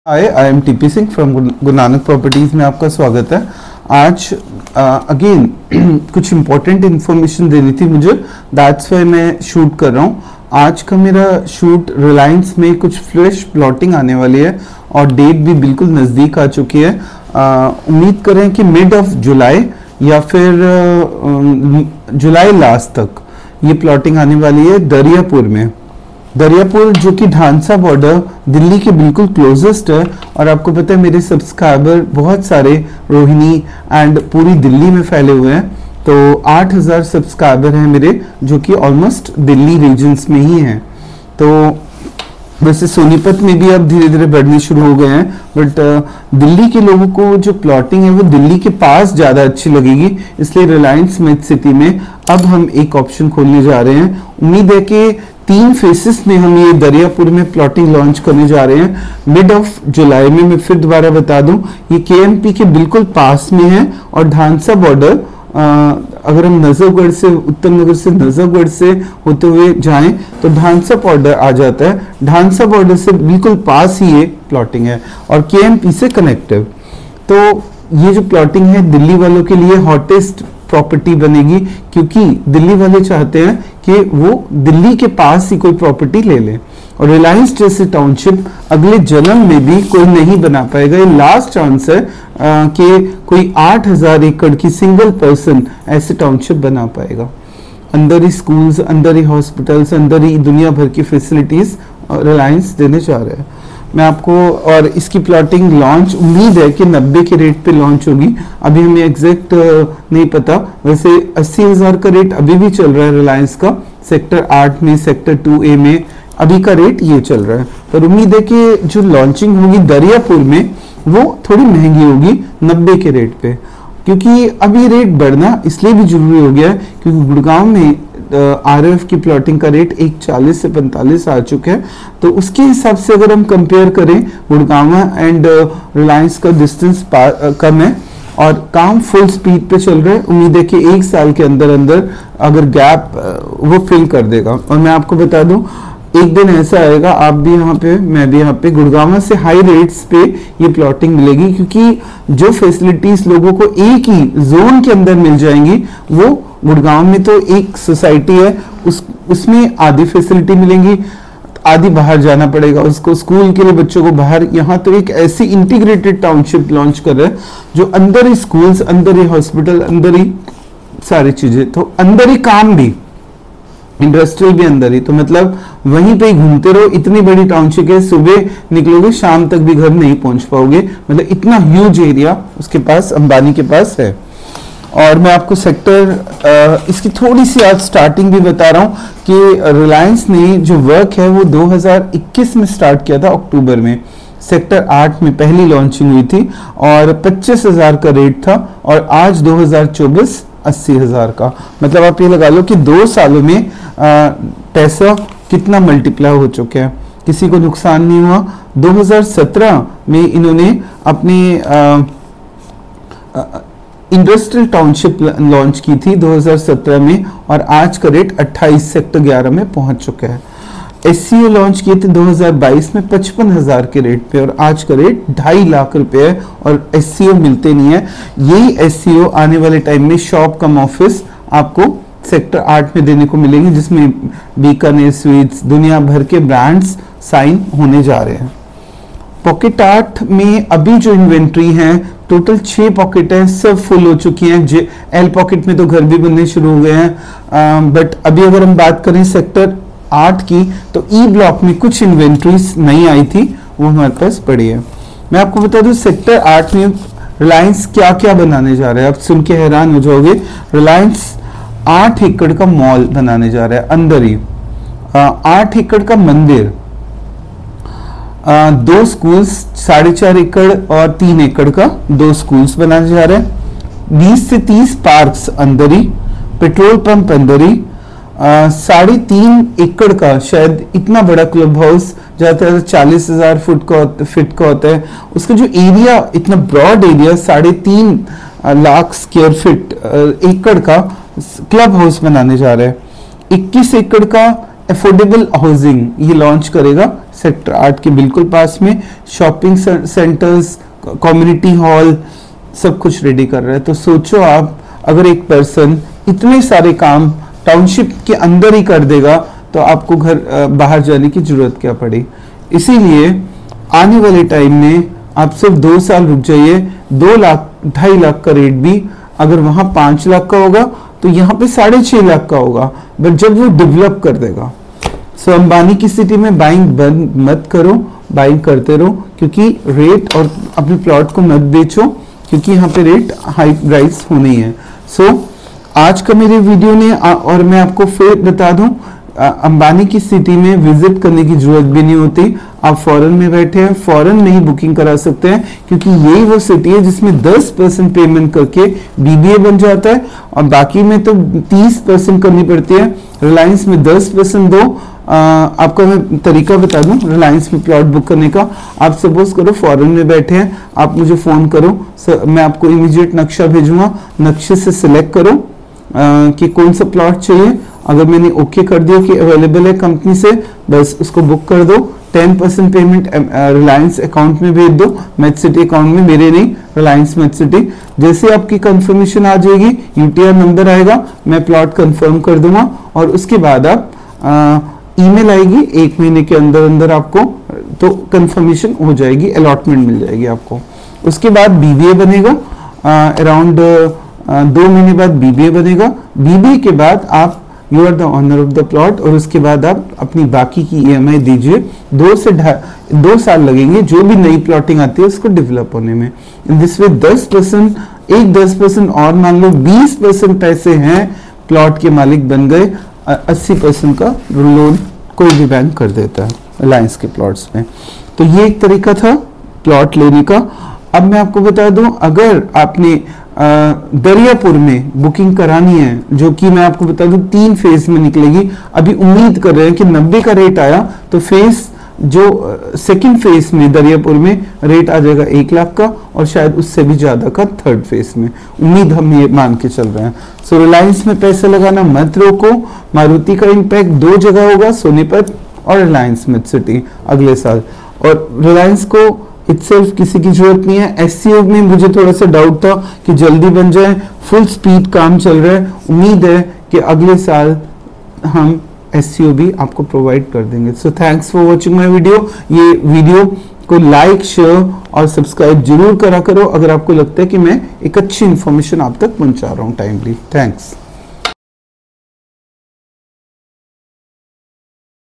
Hi, I am TP Singh from Guru Nanak properties में आपका स्वागत है। आज अगेन कुछ इम्पोर्टेंट इन्फॉर्मेशन देनी थी मुझे, दैट्स वाई मैं शूट कर रहा हूँ। आज का मेरा शूट रिलायंस में कुछ फ्रेश प्लॉटिंग आने वाली है और डेट भी बिल्कुल नज़दीक आ चुकी है। उम्मीद करें कि मिड ऑफ जुलाई या फिर जुलाई लास्ट तक ये प्लॉटिंग आने वाली है दरियापुर में। दरियापुर जो कि ढांसा बॉर्डर दिल्ली के बिल्कुल क्लोजेस्ट है, और आपको पता है मेरे सब्सक्राइबर बहुत सारे रोहिणी एंड पूरी दिल्ली में फैले हुए हैं। तो 8000 सब्सक्राइबर हैं मेरे, जो कि ऑलमोस्ट दिल्ली रीजन्स में ही हैं। तो वैसे सोनीपत में भी अब धीरे धीरे बढ़ने शुरू हो गए हैं, बट दिल्ली के लोगों को जो प्लॉटिंग है वो दिल्ली के पास ज़्यादा अच्छी लगेगी, इसलिए रिलायंस स्मिथ सिटी में अब हम एक ऑप्शन खोलने जा रहे हैं। उम्मीद है कि 3 फेसेस में हम ये दरियापुर में प्लॉटिंग लॉन्च करने जा रहे हैं मिड ऑफ जुलाई में। मैं फिर दोबारा बता दूं, ये केएमपी के बिल्कुल पास में है और ढांसा बॉर्डर, अगर हम नजफगढ़ से, उत्तम नगर से नजफगढ़ से होते हुए जाएं तो ढांसा बॉर्डर आ जाता है। ढांसा बॉर्डर से बिल्कुल पास ही ये प्लॉटिंग है और केएमपी से कनेक्टिव। तो ये जो प्लॉटिंग है दिल्ली वालों के लिए हॉटेस्ट प्रॉपर्टी बनेगी, क्योंकि दिल्ली वाले चाहते हैं कि वो दिल्ली के पास ही कोई प्रॉपर्टी ले लें। और रिलायंस जैसे टाउनशिप अगले जन्म में भी कोई नहीं बना पाएगा। ये लास्ट चांस है कि कोई 8000 एकड़ की सिंगल पर्सन ऐसे टाउनशिप बना पाएगा। अंदर ही स्कूल्स, अंदर ही हॉस्पिटल्स, अंदर ही दुनिया भर की फैसिलिटीज रिलायंस देने जा रहे हैं। मैं आपको, और इसकी प्लॉटिंग लॉन्च उम्मीद है कि 90 के रेट पे लॉन्च होगी। अभी हमें एग्जैक्ट नहीं पता, वैसे 80,000 का रेट अभी भी चल रहा है रिलायंस का। सेक्टर 8 में, सेक्टर 2A में अभी का रेट ये चल रहा है। पर उम्मीद है कि जो लॉन्चिंग होगी दरियापुर में वो थोड़ी महंगी होगी 90 के रेट पे, क्योंकि अभी रेट बढ़ना इसलिए भी जरूरी हो गया है क्योंकि गुड़गांव में आरएफ की प्लॉटिंग का रेट 40 से 45 आ चुका है। तो उसके हिसाब से अगर हम कंपेयर करें, गुड़गांव एंड रिलायंस का डिस्टेंस कम है और काम फुल स्पीड पे चल रहा है। उम्मीद है कि 1 साल के अंदर अंदर अगर गैप वो फिल कर देगा। और मैं आपको बता दूं, एक दिन ऐसा आएगा, आप भी यहाँ पे, मैं भी यहाँ पे, गुड़गांव से हाई रेट्स पे ये प्लॉटिंग मिलेगी, क्योंकि जो फैसिलिटीज लोगों को एक ही जोन के अंदर मिल जाएंगी, वो गुड़गांव में तो एक सोसाइटी है, उसमें आधी फैसिलिटी मिलेंगी, आधी बाहर जाना पड़ेगा उसको, स्कूल के लिए बच्चों को बाहर। यहाँ तो एक ऐसी इंटीग्रेटेड टाउनशिप लॉन्च कर रहे हैं जो अंदर ही स्कूल्स, अंदर ही हॉस्पिटल, अंदर ही सारी चीजें, तो अंदर ही काम भी, इंडस्ट्रियल भी अंदर ही। तो मतलब वहीं पे ही घूमते रहो। इतनी बड़ी टाउनशिप है, सुबह निकलोगे शाम तक भी घर नहीं पहुंच पाओगे, मतलब इतना ह्यूज एरिया उसके पास, अंबानी के पास है। और मैं आपको सेक्टर इसकी थोड़ी सी आज स्टार्टिंग भी बता रहा हूँ कि रिलायंस ने जो वर्क है वो 2021 में स्टार्ट किया था अक्टूबर में। सेक्टर 8 में पहली लॉन्चिंग हुई थी और 25,000 का रेट था, और आज 2024 80,000 का। मतलब आप ये लगा लो कि 2 सालों में पैसा कितना मल्टीप्लाई हो चुका है, किसी को नुकसान नहीं हुआ। 2017 में इन्होंने अपनी इंडस्ट्रियल टाउनशिप लॉन्च की थी 2017 में, और आज का रेट 28 सेक्टर 11 में पहुंच चुका है। एससीओ लॉन्च किए थे 2022 में 55,000 के रेट पे, और आज का रेट 2.5 लाख रुपए है, और एससीओ मिलते नहीं है। यही एससीओ आने वाले टाइम में शॉप कम ऑफिस आपको सेक्टर 8 में देने को मिलेंगे, जिसमें बीकानेर स्वीट्स, दुनिया भर के ब्रांड्स साइन होने जा रहे हैं। पॉकेट 8 में अभी जो इन्वेंट्री है, टोटल 6 पॉकेट है, सब फुल हो चुकी हैं। एल पॉकेट में तो घर भी बनने शुरू हो गए हैं, बट अभी अगर हम बात करें सेक्टर 8 की, तो ई ब्लॉक में कुछ इन्वेंट्रीज नहीं आई थी, वो हमारे पास पड़ी है। मैं आपको बता दूं सेक्टर 8 में रिलायंस क्या क्या बनाने जा रहा है, आप सुन के हैरान हो जाओगे। रिलायंस 8 एकड़ का मॉल बनाने जा रहा है अंदर ही, 8 एकड़ का मंदिर, 2 स्कूल्स, 4.5 एकड़ और 3 एकड़ का 2 स्कूल्स बनाने जा रहे हैं। 20 से 30 पार्क्स अंदर ही, पेट्रोल पंप अंदर ही, 3.5 एकड़ का, शायद इतना बड़ा क्लब हाउस, ज्यादातर 40,000 फीट का होता है। उसका जो एरिया, इतना broad area, 3.5 lakh square feet एकड़ का क्लब हाउस बनाने जा रहे हैं। 21 एकड़ का अफोर्डेबल हाउसिंग ये लॉन्च करेगा सेक्टर 8 के बिल्कुल पास में, शॉपिंग सेंटर्स, कम्युनिटी हॉल, सब कुछ रेडी कर रहा है। तो सोचो आप, अगर एक पर्सन इतने सारे काम टाउनशिप के अंदर ही कर देगा तो आपको घर बाहर जाने की जरूरत क्या पड़ी। इसीलिए आने वाले टाइम में आप सिर्फ 2 साल रुक जाइए, 2 लाख 2.5 लाख का रेट भी अगर वहां 5 लाख का होगा तो यहाँ पे 6.5 लाख का होगा, बट जब वो डेवलप कर देगा। सो अंबानी की सिटी में बाइंग बंद मत करो, बाइंग करते रहो, क्योंकि रेट, और अपने प्लॉट को मत बेचो क्योंकि यहाँ पे रेट हाई राइज होनी है। सो आज का मेरे वीडियो ने, और मैं आपको फिर बता दूं, अंबानी की सिटी में विजिट करने की जरूरत भी नहीं होती। आप फॉरेन में बैठे हैं, फॉरेन में ही बुकिंग करा सकते हैं, क्योंकि यही वो सिटी है जिसमें 10% पेमेंट करके बीबीए बन जाता है, और बाकी में तो 30% करनी पड़ती है। रिलायंस में 10% दो। आपको मैं तरीका बता दूं रिलायंस में प्लॉट बुक करने का। आप सपोज करो फॉरेन में बैठे हैं, आप मुझे फोन करो, मैं आपको इमीडिएट नक्शा भेजूंगा, नक्शे से सिलेक्ट करो कि कौन सा प्लॉट चाहिए। अगर मैंने ओके कर दिया कि अवेलेबल है कंपनी से, बस उसको बुक कर दो। 10% पेमेंट रिलायंस अकाउंट में भेज दो, मेट सिटी अकाउंट में, मेरे नहीं, रिलायंस मेट सिटी। जैसे आपकी कंफर्मेशन आ जाएगी, यूटीआर नंबर आएगा, मैं प्लॉट कंफर्म कर दूंगा, और उसके बाद आप ईमेल आएगी 1 महीने के अंदर अंदर आपको, तो कंफर्मेशन हो जाएगी, अलॉटमेंट मिल जाएगी आपको। उसके बाद बीबीए बनेगा, अराउंड 2 महीने बाद बीबीए बनेगा। बीबीए के बाद आप you are the owner of the plot, और उसके बाद आप अपनी बाकी की ईएमआई दीजिए। 2 साल लगेंगे जो भी नई प्लॉटिंग आती है उसको डेवलप होने में। इन दिस वे 10% और मान लो 20% पैसे हैं, प्लॉट के मालिक बन गए। 80% का लोन कोई भी बैंक कर देता है रिलायंस के प्लॉट्स में। तो ये एक तरीका था प्लॉट लेने का। अब मैं आपको बता दूं, अगर आपने दरियापुर में बुकिंग करानी है, जो कि मैं आपको बता दूं 3 फेज में निकलेगी। अभी उम्मीद कर रहे हैं कि 90 का रेट आया तो फेज जो सेकंड फेज में दरियापुर में रेट आ जाएगा 1 लाख का, और शायद उससे भी ज्यादा का थर्ड फेज में। उम्मीद हम ये मान के चल रहे हैं। सो रिलायंस में पैसा लगाना मत रोको। मारुति का इम्पैक्ट 2 जगह होगा, सोनीपत और रिलायंस मेट सिटी अगले साल। और रिलायंस को इटसेल्फ किसी की जरूरत नहीं है। एससीओ में मुझे थोड़ा सा डाउट था कि जल्दी बन जाए, फुल स्पीड काम चल रहा है। उम्मीद है कि अगले साल हम एससीओ भी आपको प्रोवाइड कर देंगे। So thanks for watching my video. ये वीडियो को लाइक, शेयर और सब्सक्राइब जरूर करा करो अगर आपको लगता है कि मैं एक अच्छी इंफॉर्मेशन आप तक पहुंचा रहा हूं टाइमली। थैंक्स।